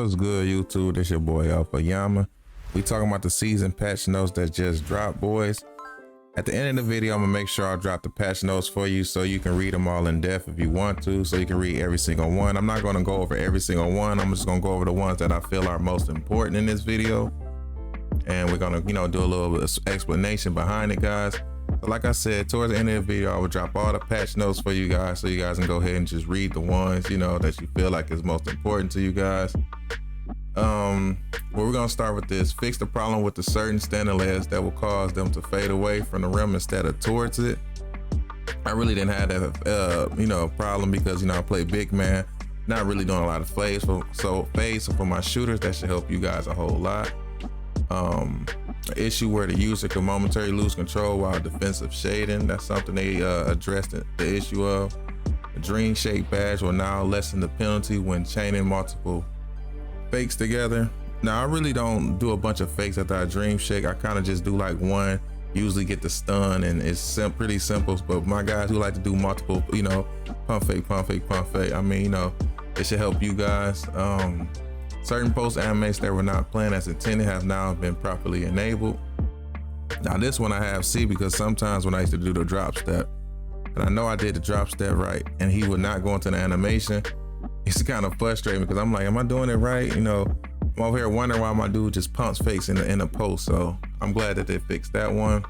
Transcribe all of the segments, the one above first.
What's good, YouTube? This your boy Alpha Yahma. We talking about the season patch notes that just dropped, boys. At the end of the video, I'm gonna make sure I drop the patch notes for you so you can read them all in depth if you want to, so you can read every single one. I'm not gonna go over every single one. I'm just gonna go over the ones that I feel are most important in this video. And we're gonna, do a little explanation behind it, guys. So like I said, towards the end of the video, I will drop all the patch notes for you guys so you guys can go ahead and just read the ones, that you feel like is most important to you guys. We're gonna start with this. Fix the problem with the certain standing layers that will cause them to fade away from the rim instead of towards it. I really didn't have that, problem because, I play big man, not really doing a lot of fades. So for my shooters, that should help you guys a whole lot. An issue where the user can momentarily lose control while defensive shading. That's something they addressed the issue of. A dream shake badge will now lessen the penalty when chaining multiple fakes together. Now I really don't do a bunch of fakes after I dream shake. I kind of just do like one, usually get the stun, and it's pretty simple. But my guys who like to do multiple, pump fake, pump fake, pump fake, it should help you guys. Certain post animates that were not playing as intended have now been properly enabled. Now this one I have C because sometimes when I used to do the drop step, and I know I did the drop step right, and he would not go into the animation, it's kind of frustrating because I'm like, am I doing it right? I'm over here wondering why my dude just pumps fakes in the post. So I'm glad that they fixed that one.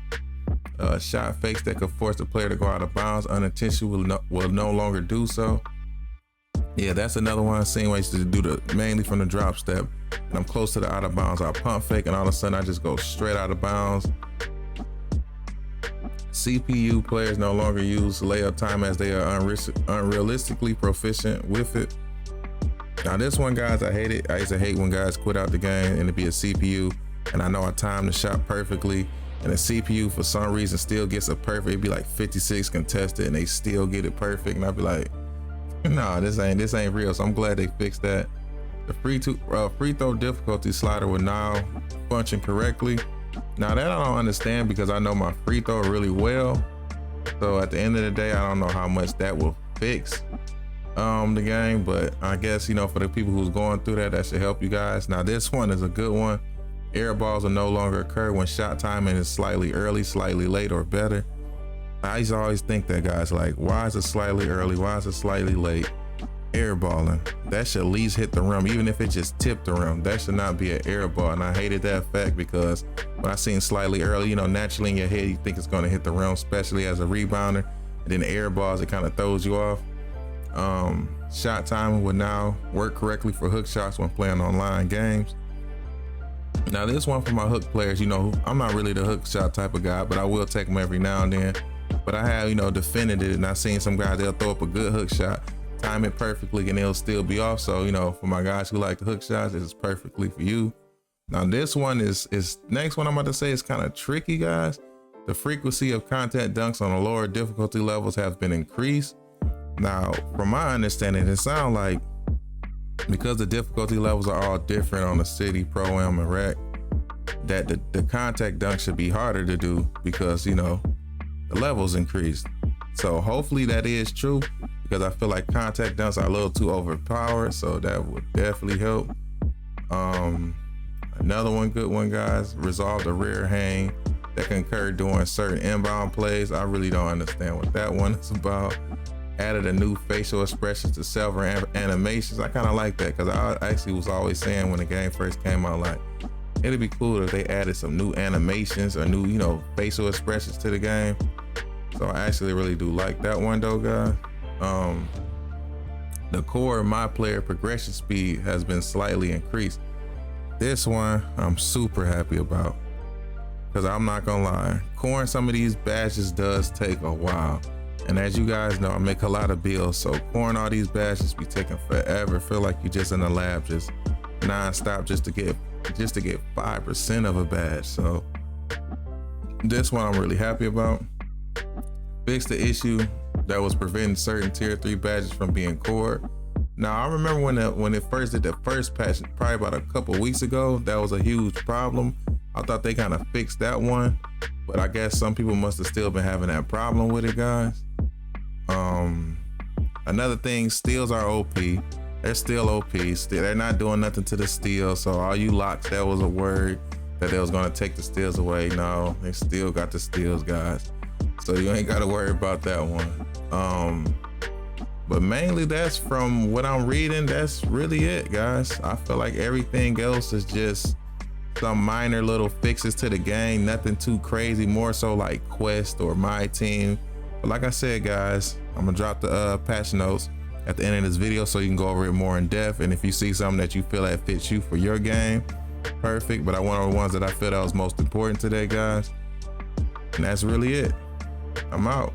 Shot fakes that could force the player to go out of bounds unintentionally will no longer do so. Yeah, that's another one I've seen where I used to do mainly from the drop step, and I'm close to the out of bounds. I pump fake, and all of a sudden I just go straight out of bounds. CPU players no longer use layup time as they are unrealistically proficient with it. Now this one, guys, I hate it. I used to hate when guys quit out the game and it'd be a CPU, and I know I timed the shot perfectly, and the CPU for some reason still gets a perfect. It'd be like 56 contested, and they still get it perfect, and I'd be like, no, this ain't real. So I'm glad they fixed that. The free throw difficulty slider will now function correctly. Now that I don't understand because I know my free throw really well. So at the end of the day, I don't know how much that will fix the game, but I guess, for the people who's going through that should help you guys. Now this one is a good one. Air balls will no longer occur when shot timing is slightly early, slightly late, or better. I used to always think that, guys, like, why is it slightly early? Why is it slightly late? Airballing, that should at least hit the rim, even if it just tipped the rim. That should not be an air ball, and I hated that fact because when I seen slightly early, naturally in your head you think it's going to hit the rim, especially as a rebounder, and then the air balls, it kind of throws you off. Shot timing would now work correctly for hook shots when playing online games. Now this one for my hook players, I'm not really the hook shot type of guy, but I will take them every now and then. But I have, defended it, and I've seen some guys, they'll throw up a good hook shot, time it perfectly, and it'll still be off. So, for my guys who like the hook shots, this is perfectly for you. Now this one is next one I'm about to say is kind of tricky, guys. The frequency of contact dunks on the lower difficulty levels has been increased. Now, from my understanding, it sounds like because the difficulty levels are all different on the City, Pro-Am, and Rec, that the contact dunk should be harder to do because, the levels increased. So hopefully that is true, because I feel like contact dunks are a little too overpowered, so that would definitely help. Another one, good one, guys, resolve the rear hang that can occur during certain inbound plays. I really don't understand what that one is about. Added a new facial expressions to several animations. I kind of like that because I actually was always saying when the game first came out, like, it'd be cool if they added some new animations or new, facial expressions to the game. So I actually really do like that one though, guys. The core of my player progression speed has been slightly increased. This one I'm super happy about because I'm not gonna lie, coring some of these badges does take a while. And as you guys know, I make a lot of builds, so coring all these badges be taking forever. Feel like you just in the lab just non-stop just to get 5% of a badge. So this one I'm really happy about. Fix the issue that was preventing certain tier 3 badges from being cored. Now I remember when it first did the first patch, probably about a couple weeks ago, that was a huge problem. I thought they kind of fixed that one, but I guess some people must have still been having that problem with it, guys. Another thing, steals are OP. they're still OP. They're not doing nothing to the steal. So all you locks, that was a word that they was gonna take the steals away. No, they still got the steals, guys. So you ain't gotta worry about that one. But mainly that's from what I'm reading, that's really it, guys. I feel like everything else is just some minor little fixes to the game, nothing too crazy, more so like Quest or My Team. But like I said, guys, I'm gonna drop the patch notes at the end of this video so you can go over it more in depth. And if you see something that you feel that fits you for your game, perfect. But I went over the ones that I feel that was most important today, guys. And that's really it. I'm out.